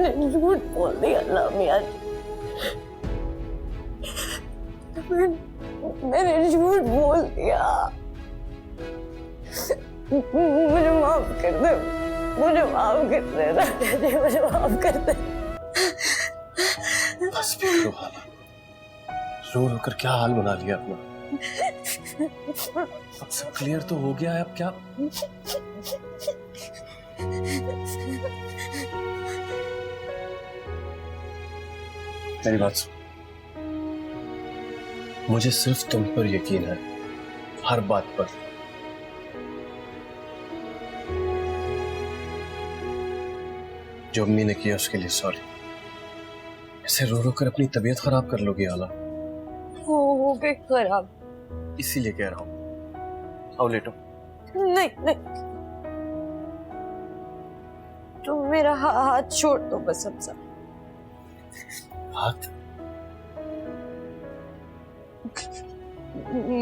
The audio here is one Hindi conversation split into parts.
मैंने झूठ बोल दिया ना मियां जी, मैंने झूठ बोल दिया। मुझे माफ कर दे, मुझे माफ कर दे राजा जी, मुझे माफ कर दे। बस रो हाला, रो रो कर क्या हाल बना लिया अपना। अब सब क्लियर तो हो गया है, अब क्या? मेरी बात सुन, मुझे सिर्फ तुम पर यकीन है, हर बात पर। जो अम्मी ने किया उसके लिए सॉरी। ऐसे रो रो कर अपनी तबीयत खराब कर लोगी हाला। हो गई खराब, इसीलिए कह रहा हूं, आओ लेटो। नहीं नहीं, तुम मेरा हाथ छोड़ दो बस हमजा। हाथ?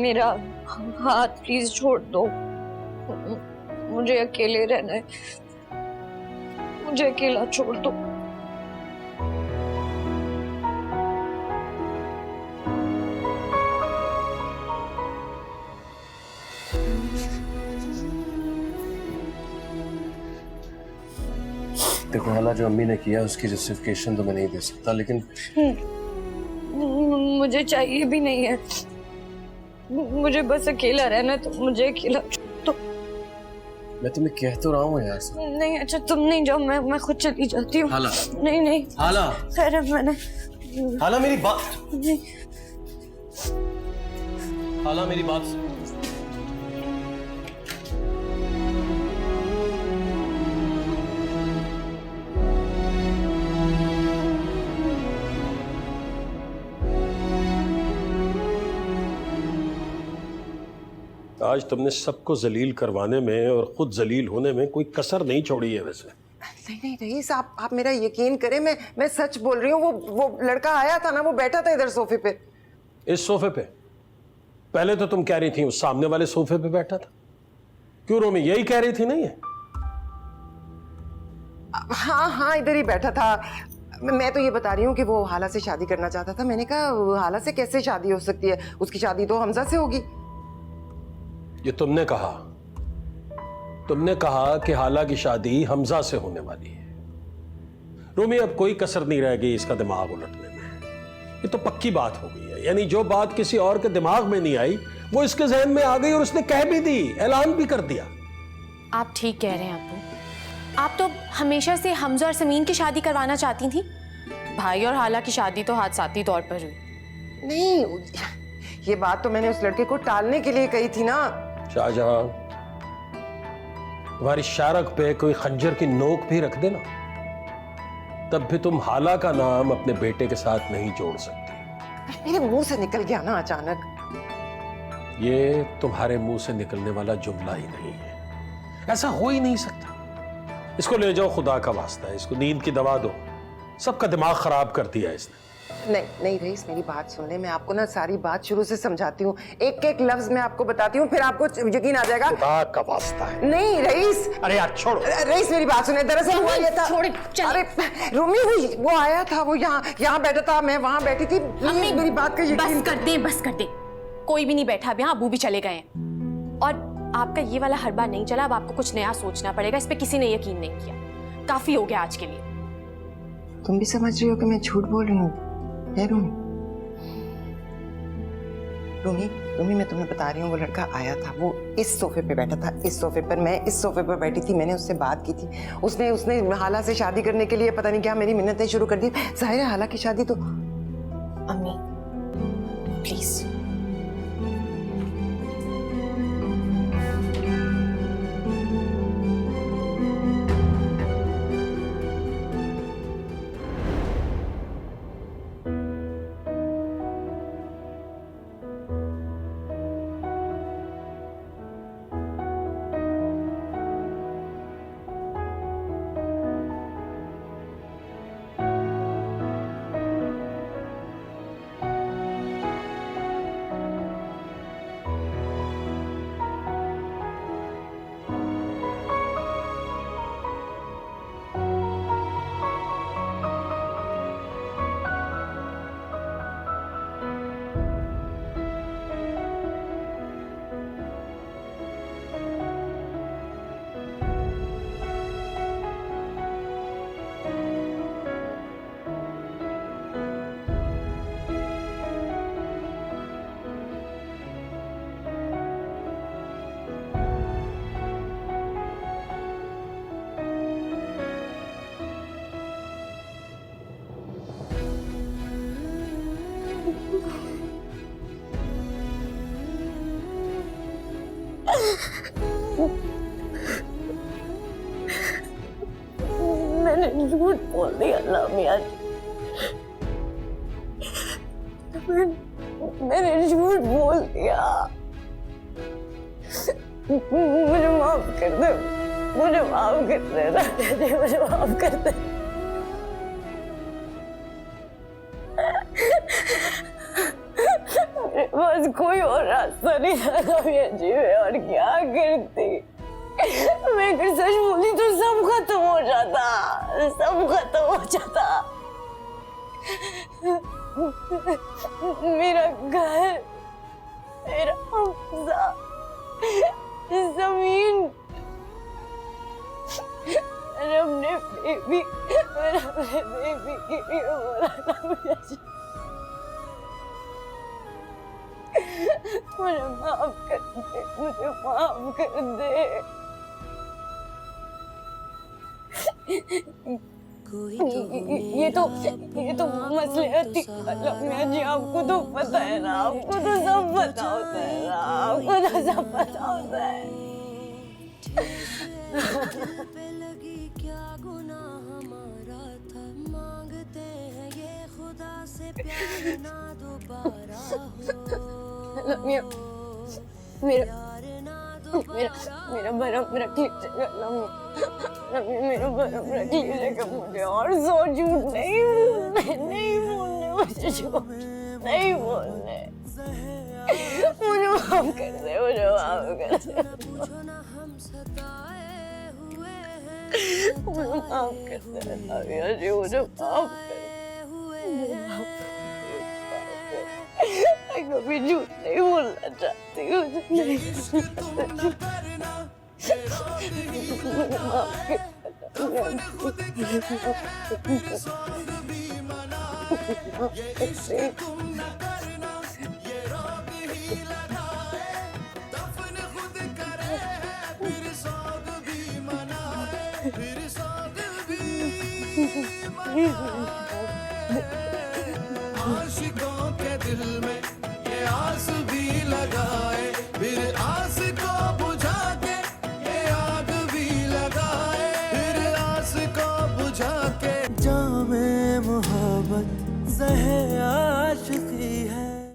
मेरा हाथ प्लीज छोड़ दो, मुझे अकेले रहना है, मुझे अकेला छोड़ दो। देखो हाला, जो अम्मी ने किया उसकी जस्टिफिकेशन तो मैं नहीं दे सकता, लेकिन मुझे चाहिए भी नहीं है, मुझे बस अकेला रहना है, तो मुझे अकेला छोड़ दो। मैं तुम्हें कह तो रहा हूँ यार। नहीं अच्छा तुम नहीं जाओ, मैं खुद चली जाती हूँ। हाला, नहीं नहीं हाला, खैर अब मैंने। हाला मेरी बात, नहीं। हाला मेरी बात। आज तुमने सबको जलील करवाने में और खुद जलील होने में कोई कसर नहीं छोड़ी है। वैसे नहीं नहीं रईस, आप मेरा यकीन करें, मैं सच बोल रही हूँ। वो लड़का आया था ना, वो बैठा था इधर सोफे पे। इस सोफे पे? पहले तो तुम कह रही थी उस सामने वाले सोफे पे बैठा था। क्यों रोमी, यही कह रही थी नहीं है? हाँ हाँ इधर ही बैठा था। मैं तो ये बता रही हूँ कि वो हाला से शादी करना चाहता था। मैंने कहा हाला से कैसे शादी हो सकती है, उसकी शादी तो हमजा से होगी। ये तुमने कहा कि हाला की शादी हमजा से होने वाली है। रोमी, अब कोई कसर नहीं रह गई इसका दिमाग उलटने में। ये तो पक्की बात हो गई है, यानी जो बात किसी और के दिमाग में नहीं आई वो इसके जहन में आ गई और उसने कह भी दी, ऐलान भी कर दिया। आप ठीक कह रहे हैं अब्बू, आप तो हमेशा से हमजा और समीन की शादी करवाना चाहती थी। भाई और हाला की शादी तो हादसाती तौर पर हुई। नहीं, ये बात तो मैंने उस लड़के को टालने के लिए कही थी ना। शाहजहां, तुम्हारी शारक पे कोई खंजर की नोक भी रख देना, तब भी तुम हाला का नाम अपने बेटे के साथ नहीं जोड़ सकती। मेरे मुंह से निकल गया ना अचानक। ये तुम्हारे मुंह से निकलने वाला जुमला ही नहीं है, ऐसा हो ही नहीं सकता। इसको ले जाओ, खुदा का वास्ता है, इसको नींद की दवा दो। सबका दिमाग खराब कर दिया इसने। नहीं नहीं रईस, मेरी बात सुन ले, मैं आपको ना सारी बात शुरू से समझाती हूँ, एक एक लफ्ज मैं आपको बताती हूँ, फिर आपको यकीन आ जाएगा। खुदा का वास्ता है। नहीं रईस, अरे यार छोड़ो। रईस मेरी बात सुने, दरअसल हुआ ये था। अरे रूमी, वो आया था, वो यहाँ बैठा था, मैं वहाँ बैठी थी। मेरी बात का यकीन बस कर दे। कोई भी नहीं बैठा अब यहाँ, अबू भी चले गए हैं। और आपका ये वाला हर बार नहीं चला, अब आपको कुछ नया सोचना पड़ेगा। इस पे किसी ने यकीन नहीं किया, काफी हो गया आज के लिए। तुम भी समझ रही हो कि मैं झूठ बोल रही हूँ? रूमी, मैं तुम्हें बता रही हूँ, वो लड़का आया था, वो इस सोफे पे बैठा था, इस सोफे पर, मैं इस सोफे पर बैठी थी। मैंने उससे बात की थी, उसने हाला से शादी करने के लिए पता नहीं क्या मेरी मिन्नतें शुरू कर दी। जाहिर है हाला की शादी तो। अम्मी प्लीज। मैंने झूठ बोल दिया ना मियाँ जी। मैंने झूठ बोल दिया। मुझे माफ कर दे, मुझे माफ कर दे राजा जी, मुझे माफ कर दे। मेरे पास कोई और रास्ता नहीं था मियाँ जी, मैं और क्या करती। मैं अगर सच बोली तो सब खत्म हो जाता, सब खत्म हो जाता। मेरा घर, मेरा हमजा, जमीन, मैंने अपने बेबी के लिए बोला था मियाँ जी। मुझे माफ कर दे, मुझे माफ कर दे। ये तो मसलियती वाला मियाँ जी, आपको तो पता है ना, आपको तो सब पता होता है ना, आपको तो सब पता होता है। क्या गुनाह हमारा था, मांगते हैं ये खुदा से प्यार ना दोबारा हो। मेरा भरम रख लीजिएगा, मेरा भरम रख लीजिएगा। मुझे और सो झूठ नहीं बोलने, मुझे झूठ नहीं बोलने। मुझे माफ कर दे, मुझे माफ कर दे, मुझे माफ कर दे मियाँ जी, मुझे माफ कर दे। मैं कभी झूठ नहीं बोलना चाहती हूँ, नहीं आशिकों के दिल में ये आस भी लगाए, फिर आस को बुझा के ये आग भी लगाए, फिर आस को बुझा के जामे मोहब्बत ज़हर